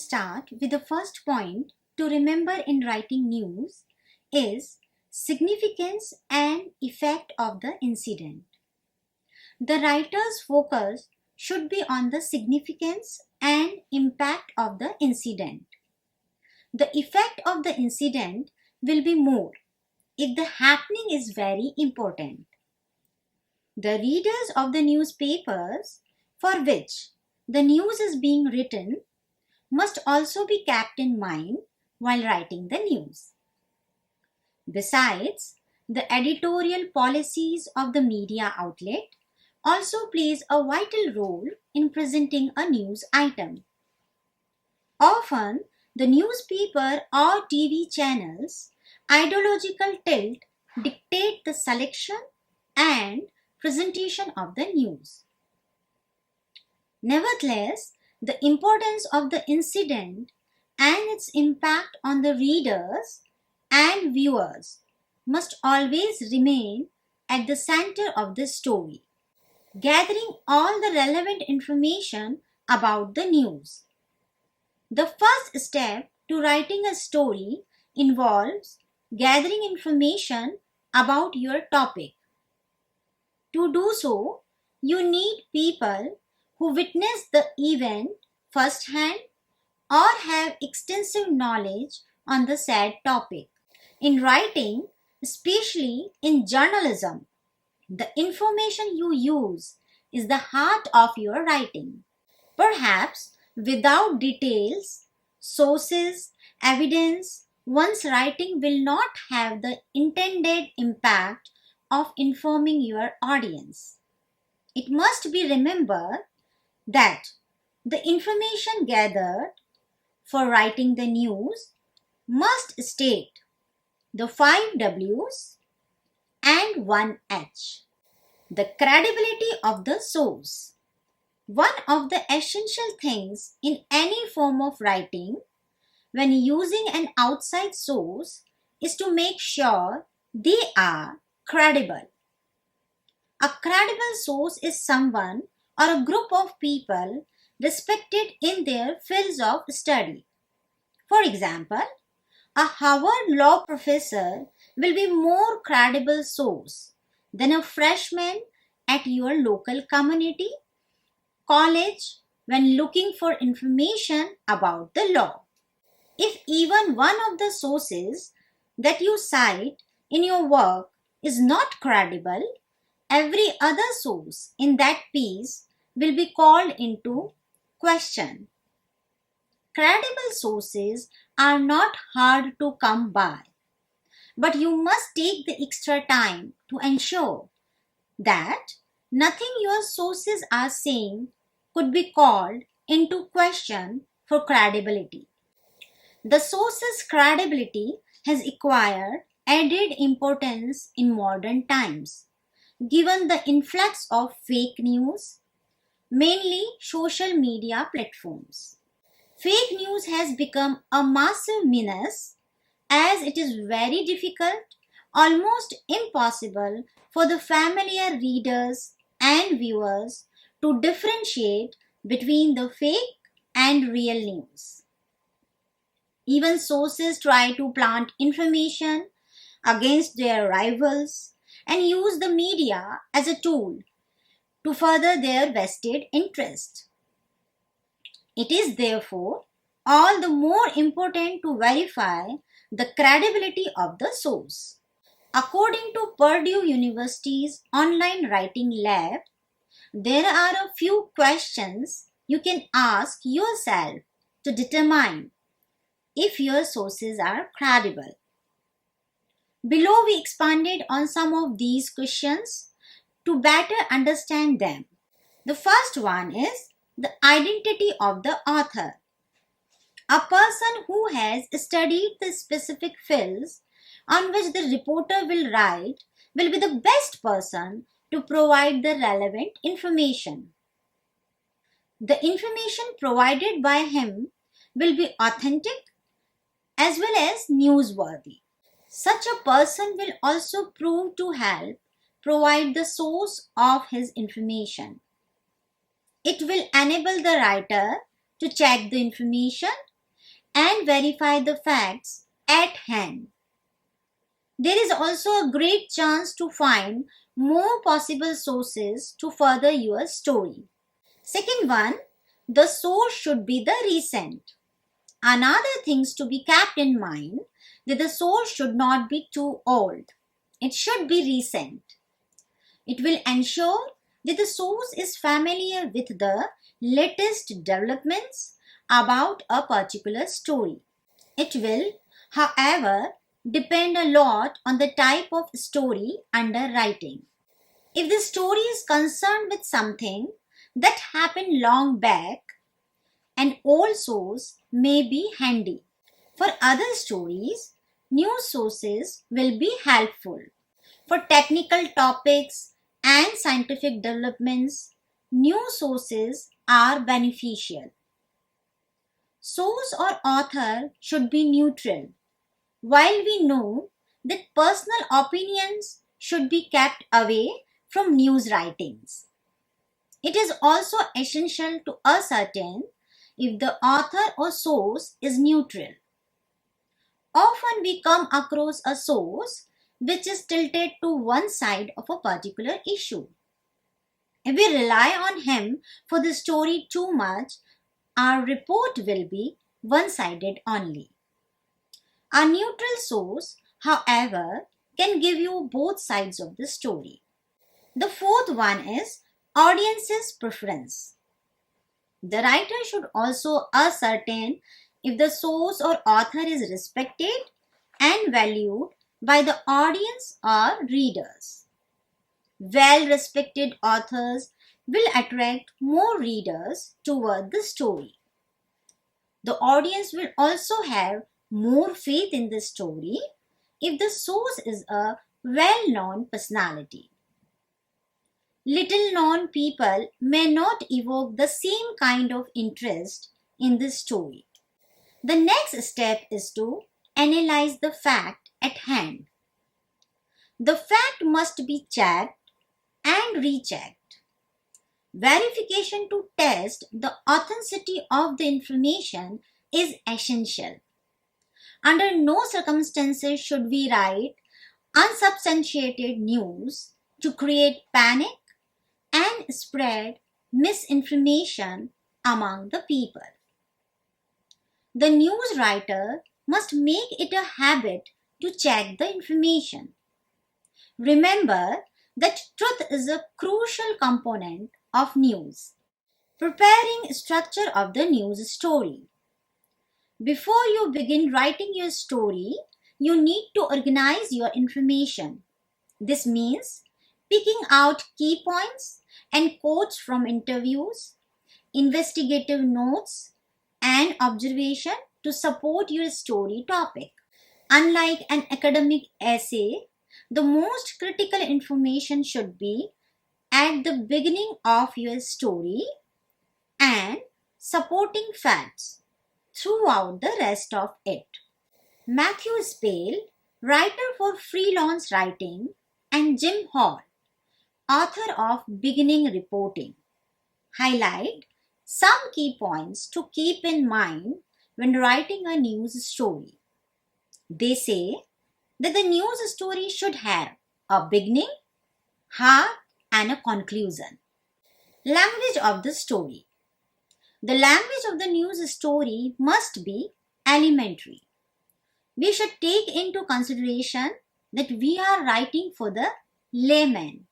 start with the first point to remember in writing news is significance and effect of the incident. The writer's focus should be on the significance and impact of the incident. The effect of the incident will be more if the happening is very important. The readers of the newspapers for which the news is being written must also be kept in mind while writing the news. Besides, the editorial policies of the media outlet also plays a vital role in presenting a news item. Often, the newspaper or TV channels' ideological tilt dictate the selection and presentation of the news. Nevertheless, the importance of the incident and its impact on the readers and viewers must always remain at the center of the story. Gathering all the relevant information about the news. The first step to writing a story involves gathering information about your topic. To do so, you need people who witnessed the event firsthand or have extensive knowledge on the said topic. In writing, especially in journalism, the information you use is the heart of your writing. Perhaps without details, sources, evidence, one's writing will not have the intended impact of informing your audience. It must be remembered that the information gathered for writing the news must state the 5 W's and 1 H. The credibility of the source. One of the essential things in any form of writing when using an outside source is to make sure they are credible. A credible source is someone or a group of people respected in their fields of study. For example, a Harvard law professor will be more credible source than a freshman at your local community college when looking for information about the law. If even one of the sources that you cite in your work is not credible, every other source in that piece will be called into question. Credible sources are not hard to come by, but you must take the extra time to ensure that nothing your sources are saying could be called into question for credibility. The source's credibility has acquired added importance in modern times, given the influx of fake news, mainly social media platforms. Fake news has become a massive menace as it is very difficult, almost impossible for the familiar readers and viewers to differentiate between the fake and real news. Even sources try to plant information against their rivals and use the media as a tool to further their vested interest. It is therefore all the more important to verify the credibility of the source. According to Purdue University's online writing lab, there are a few questions you can ask yourself to determine if your sources are credible. Below we expanded on some of these questions to better understand them. The first one is the identity of the author. A person who has studied the specific fields on which the reporter will write will be the best person to provide the relevant information. The information provided by him will be authentic as well as newsworthy. Such a person will also prove to help provide the source of his information. It will enable the writer to check the information and verify the facts at hand. There is also a great chance to find more possible sources to further your story. Second one, the source should be the recent. Another things to be kept in mind that the source should not be too old. It should be recent. It will ensure that the source is familiar with the latest developments about a particular story. It will, however, depend a lot on the type of story under writing. If the story is concerned with something that happened long back, an old source may be handy. For other stories, news sources will be helpful. For technical topics and scientific developments, news sources are beneficial. Source or author should be neutral. While we know that personal opinions should be kept away from news writings, it is also essential to ascertain if the author or source is neutral. Often we come across a source which is tilted to one side of a particular issue. If we rely on him for the story too much, our report will be one-sided only. A neutral source, however, can give you both sides of the story. The fourth one is audience's preference. The writer should also ascertain if the source or author is respected and valued by the audience or readers. Well-respected authors will attract more readers toward the story. The audience will also have more faith in the story if the source is a well-known personality. Little-known people may not evoke the same kind of interest in the story. The next step is to analyze the fact at hand. The fact must be checked and rechecked. Verification to test the authenticity of the information is essential. Under no circumstances should we write unsubstantiated news to create panic and spread misinformation among the people. The news writer must make it a habit to check the information. Remember that truth is a crucial component of news. Preparing structure of the news story. Before you begin writing your story, you need to organize your information. This means picking out key points and quotes from interviews, investigative notes, and observation to support your story topic. Unlike an academic essay, the most critical information should be at the beginning of your story and supporting facts throughout the rest of it. Matthew Spale, writer for Freelance Writing, and Jim Hall, author of Beginning Reporting, highlight some key points to keep in mind when writing a news story. They say that the news story should have a beginning, heart, and a conclusion. Language of the story. The language of the news story must be elementary. We should take into consideration that we are writing for the layman.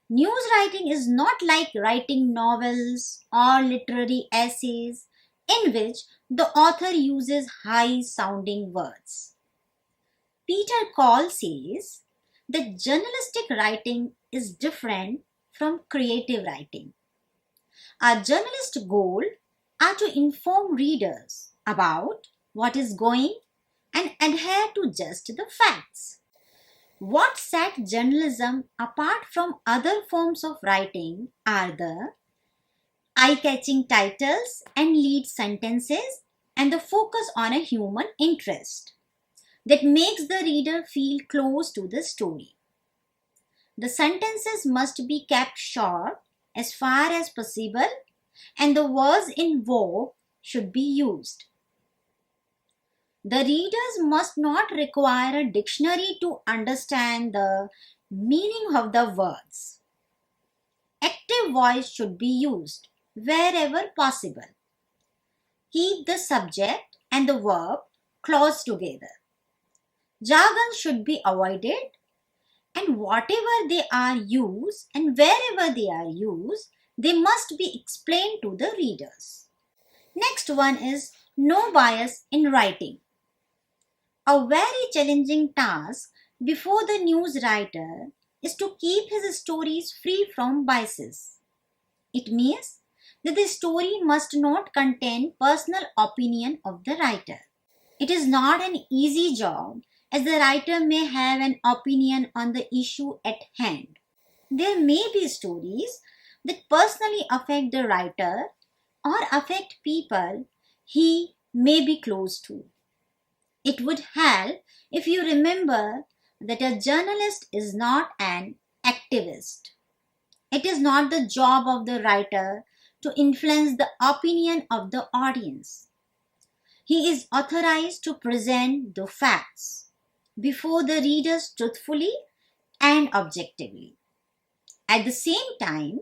News writing is not like writing novels or literary essays in which the author uses high-sounding words. Peter Call says that journalistic writing is different from creative writing. A journalist's goal are to inform readers about what is going and adhere to just the facts. What set journalism apart from other forms of writing are the eye-catching titles and lead sentences and the focus on a human interest that makes the reader feel close to the story. The sentences must be kept short as far as possible and the words in vogue should be used. The readers must not require a dictionary to understand the meaning of the words. Active voice should be used wherever possible. Keep the subject and the verb close together. Jargon should be avoided, and whatever they are used and wherever they are used, they must be explained to the readers. Next one is no bias in writing. A very challenging task before the news writer is to keep his stories free from biases. It means that the story must not contain personal opinion of the writer. It is not an easy job, as the writer may have an opinion on the issue at hand. There may be stories that personally affect the writer or affect people he may be close to. It would help if you remember that a journalist is not an activist. It is not the job of the writer to influence the opinion of the audience. He is authorized to present the facts before the readers truthfully and objectively. At the same time,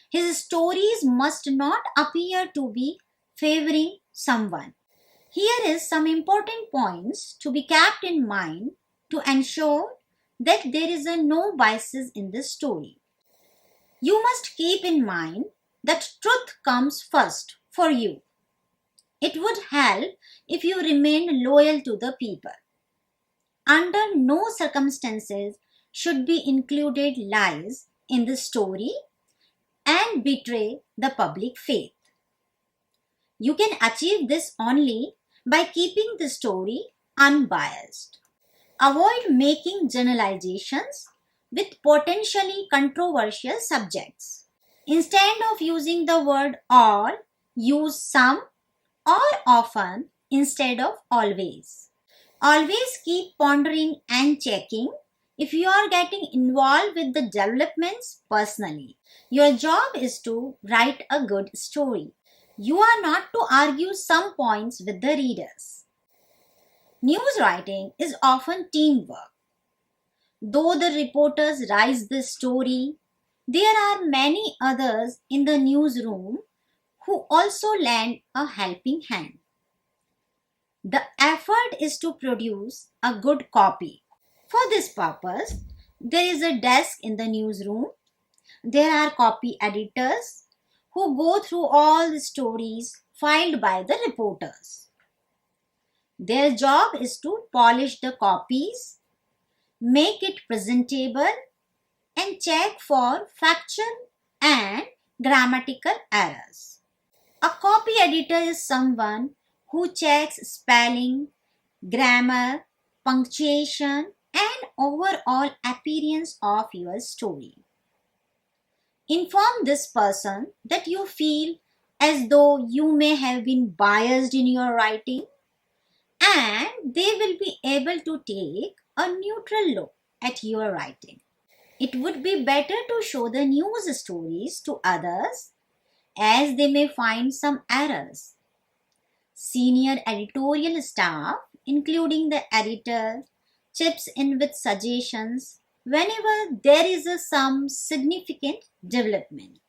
his stories must not appear to be favoring someone. Here is some important points to be kept in mind to ensure that there is no biases in the story. You must keep in mind that truth comes first for you. It would help if you remained loyal to the people. Under no circumstances should be included lies in the story and betray the public faith. You can achieve this only by keeping the story unbiased. Avoid making generalizations with potentially controversial subjects. Instead of using the word all, use some or often instead of always. Always keep pondering and checking if you are getting involved with the developments personally. Your job is to write a good story. You are not to argue some points with the readers. News writing is often teamwork. Though the reporters write the story, there are many others in the newsroom who also lend a helping hand. The effort is to produce a good copy. For this purpose, there is a desk in the newsroom. There are copy editors who go through all the stories filed by the reporters. Their job is to polish the copies, make it presentable, and check for factual and grammatical errors. A copy editor is someone who checks spelling, grammar, punctuation, and overall appearance of your story. Inform this person that you feel as though you may have been biased in your writing, and they will be able to take a neutral look at your writing. It would be better to show the news stories to others, as they may find some errors. Senior editorial staff, including the editor, chips in with suggestions whenever there is some significant development.